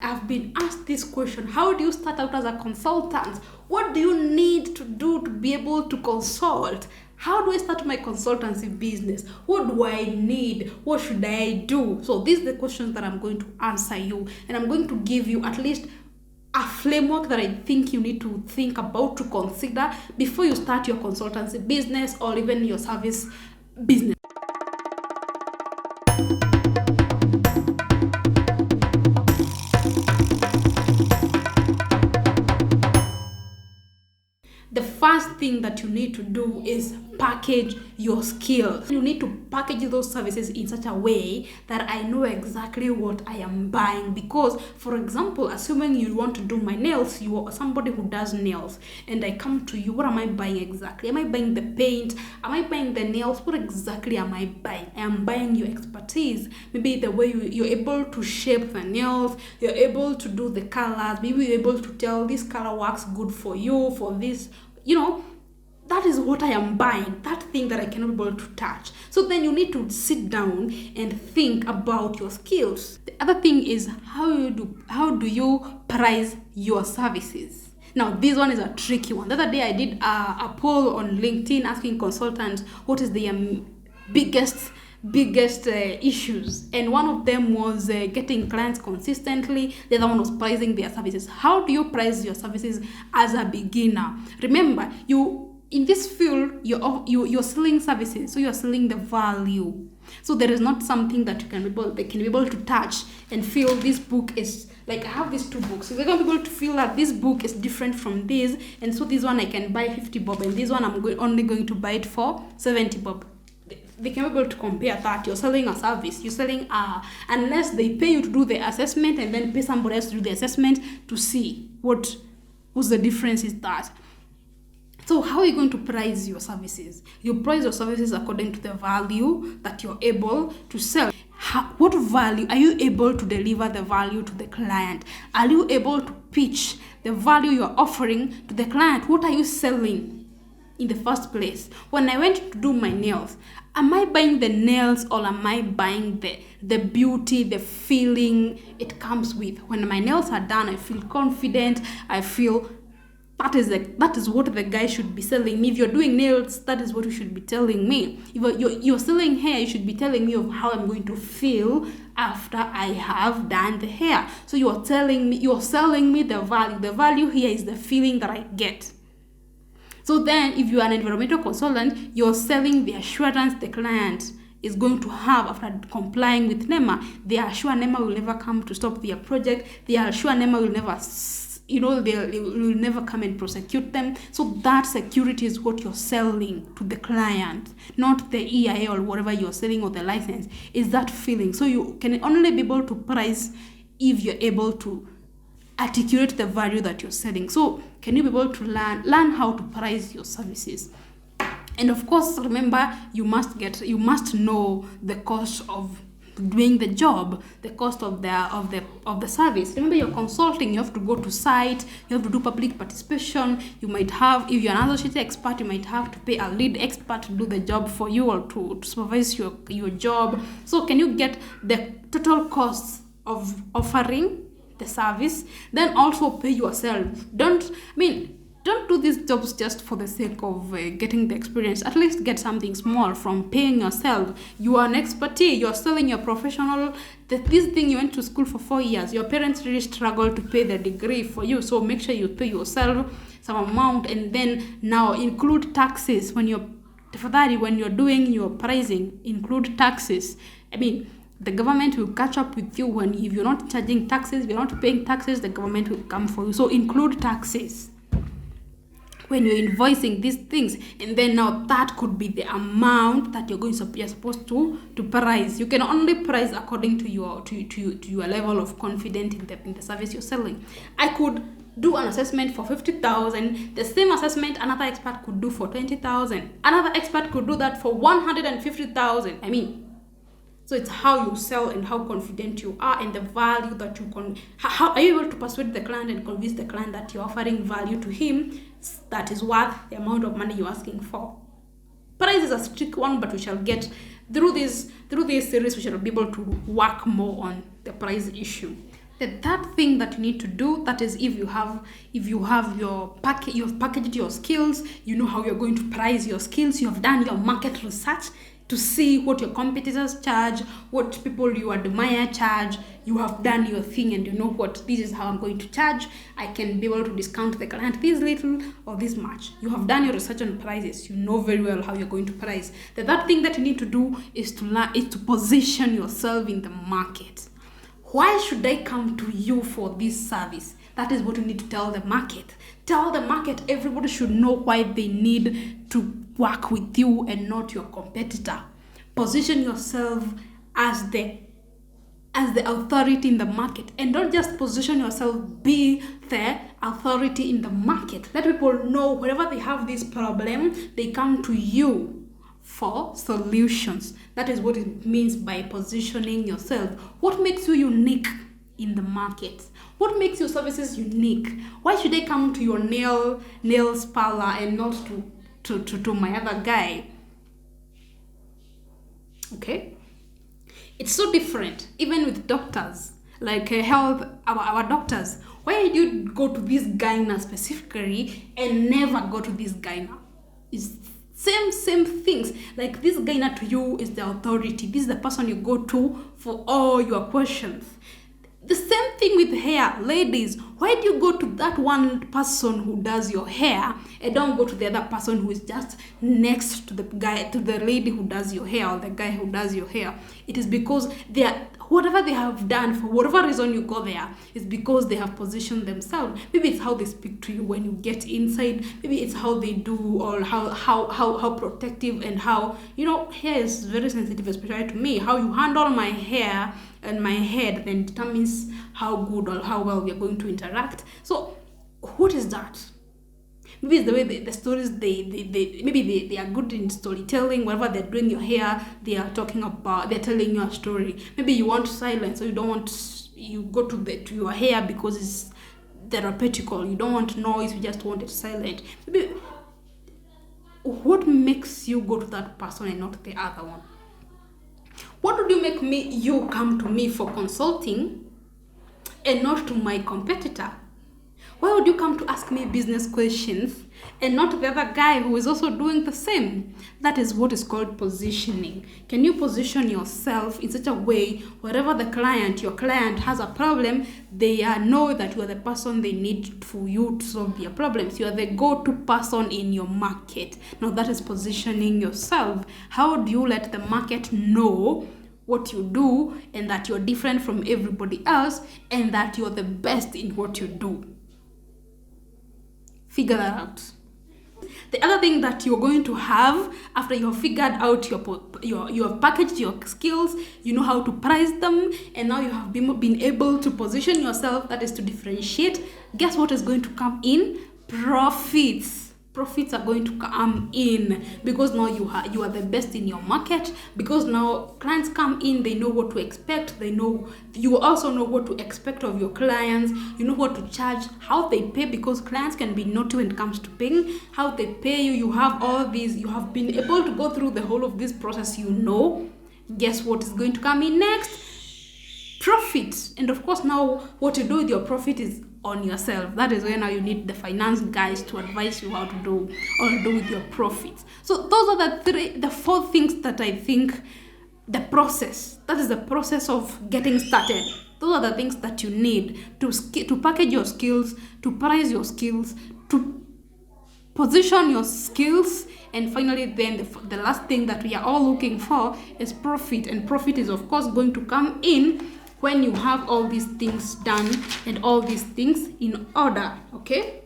I've been asked this question: how do you start out as a consultant? What do you need to do to be able to consult? How do I start my consultancy business? What do I need? What should I do? So these are the questions that I'm going to answer you, and I'm going to give you at least a framework that I think you need to think about, to consider before you start your consultancy business or even your service business. The first thing that you need to do is package your skills. You need to package those services in such a way that I know exactly what I am buying. Because, for example, assuming you want to do my nails, you are somebody who does nails, and I come to you, what am I buying exactly? Am I buying the paint? Am I buying the nails? What exactly am I buying? I am buying your expertise. Maybe the way you're able to shape the nails, you're able to do the colors, maybe you're able to tell this color works good for you, for this. That is what I am buying, that thing that I cannot be able to touch. So then you need to sit down and think about your skills. The other thing is how do you price your services? Now, this one is a tricky one. The other day I did a poll on LinkedIn asking consultants what is the biggest issues, and one of them was getting clients consistently. The other one was pricing their services. How do you price your services as a beginner? Remember, in this field you're selling services, so you're selling the value. So there is not something that they can be able to touch and feel this book is like, I have these two books, so they're going to be able to feel that this book is different from this, and so this one I can buy 50 bob, and this one I'm only going to buy it for 70 bob. They can be able to compare that. You're selling a service. You're selling unless they pay you to do the assessment and then pay somebody else to do the assessment to see what's the difference is that. So how are you going to price your services? You price your services according to the value that you're able to sell. What value are you able to deliver the value to the client? Are you able to pitch the value you're offering to the client? What are you selling in the first place? When I went to do my nails, am I buying the nails or am I buying the beauty, the feeling it comes with? When my nails are done, I feel confident. I feel that is what the guy should be selling me. If you're doing nails, that is what you should be telling me. If you're selling hair, you should be telling me of how I'm going to feel after I have done the hair. So you're selling me the value. The value here is the feeling that I get. So then, if you are an environmental consultant, you're selling the assurance the client is going to have after complying with NEMA. They are sure NEMA will never come to stop their project. They are sure NEMA will never, they will never come and prosecute them. So that security is what you're selling to the client, not the EIA or whatever you're selling, or the license. Is that feeling. So you can only be able to price if you're able to articulate the value that you're selling. So can you be able to learn how to price your services? And of course, remember, you must know the cost of doing the job, the cost of the service. Remember, you're consulting, you have to go to site, you have to do public participation. You might have, if you're an associate expert, you might have to pay a lead expert to do the job for you, or to supervise your job. So can you get the total costs of offering the service? Then also pay yourself. Don't do these jobs just for the sake of getting the experience. At least get something small from paying yourself. You are an expertise. You're selling your professional. This thing you went to school for 4 years. Your parents really struggled to pay the degree for you. So make sure you pay yourself some amount, and then now include taxes when you're doing your pricing. Include taxes. The government will catch up with you if you're not charging taxes, if you're not paying taxes, the government will come for you. So include taxes when you're invoicing these things, and then now that could be the amount that you're supposed to price. You can only price according to your level of confidence in the service you're selling. I could do an assessment for 50,000. The same assessment another expert could do for 20,000. Another expert could do that for 150,000. So it's how you sell and how confident you are, and the value that how are you able to persuade the client and convince the client that you're offering value to him that is worth the amount of money you're asking for. Price is a strict one, but we shall get through this series. We shall be able to work more on the price issue. The third thing that you need to do, that is if you have you've packaged your skills, you know how you're going to price your skills, you have done your market research to see what your competitors charge, what people you admire charge, you have done your thing and you know what, this is how I'm going to charge, I can be able to discount the client this little or this much. You have done your research on prices, you know very well how you're going to price. The third thing that you need to do is to position yourself in the market. Why should I come to you for this service? That is what you need to tell the market. Tell the market, everybody should know why they need to work with you and not your competitor. Position yourself as the authority in the market, and don't just position yourself, be the authority in the market. Let people know whenever they have this problem, they come to you for solutions. That is what it means by positioning yourself. What makes you unique in the market? What makes your services unique? Why should I come to your nails parlor and not to my other guy? Okay, it's so different. Even with doctors, like health, our doctors. Why do you go to this gyna specifically and never go to this gyna? It's same things. Like this gyna to you is the authority. This is the person you go to for all your questions. The same thing with hair. Ladies, why do you go to that one person who does your hair and don't go to the other person who is just next to the lady who does your hair or the guy who does your hair? It is because whatever they have done, for whatever reason you go there, is because they have positioned themselves. Maybe it's how they speak to you when you get inside. Maybe it's how they do, or how protective, and how, hair is very sensitive, especially to me. How you handle my hair and my head then determines how good or how well we are going to interact. So what is that? Maybe it's the way the stories they are good in storytelling. Whatever they're doing your hair, they're telling you a story. Maybe you want silence, so you go to your hair because it's therapeutical. You don't want noise, you just want it silent. Maybe what makes you go to that person and not the other one? What would you make you come to me for consulting and not to my competitor? Why would you come to ask me business questions and not the other guy who is also doing the same? That is what is called positioning. Can you position yourself in such a way wherever your client has a problem, they know that you are the person they need for you to solve their problems. You are the go-to person in your market. Now that is positioning yourself. How do you let the market know what you do and that you're different from everybody else and that you're the best in what you do? Figure that out. The other thing that you're going to have after you have figured out you have packaged your skills, you know how to price them, and now you have been able to position yourself, that is to differentiate. Guess what is going to come in? Profits. Profits are going to come in because now you are the best in your market, because now clients come in, they know what to expect, you also know what to expect of your clients, you know what to charge, how they pay, because clients can be naughty when it comes to paying, how they pay you. You have all these, you have been able to go through the whole of this process, Guess what is going to come in next? Profit. And of course now what you do with your profit is on yourself. That is where now you need the finance guys to advise you how to do with your profits. So those are the four things that I think that is the process of getting started. Those are the things that you need to package your skills, to price your skills, to position your skills, and finally then the last thing that we are all looking for is profit. And profit is of course going to come in when you have all these things done and all these things in order. Okay,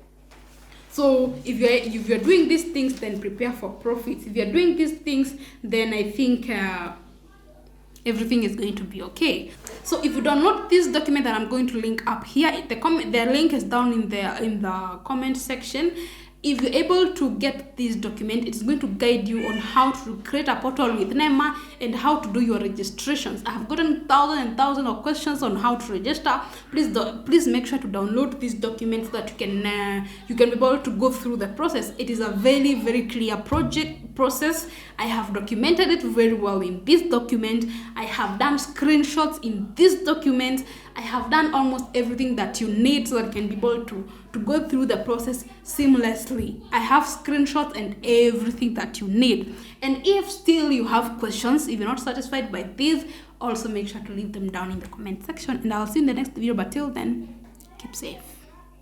so if you're doing these things, then prepare for profits. If you're doing these things, then I think everything is going to be okay. So if you download this document that I'm going to link up here, the link is down in the comment section. If you're able to get this document, it's going to guide you on how to create a portal with NEMA and how to do your registrations. I have gotten thousands and thousands of questions on how to register. Please make sure to download this document so that you can be able to go through the process. It is a very, very clear process. I have documented it very well in this document. I have done screenshots in this document. I have done almost everything that you need so that you can be able to go through the process seamlessly. I have screenshots and everything that you need. And if still you have questions, if you're not satisfied by this, also make sure to leave them down in the comment section, and I'll see you in the next video. But till then, keep safe.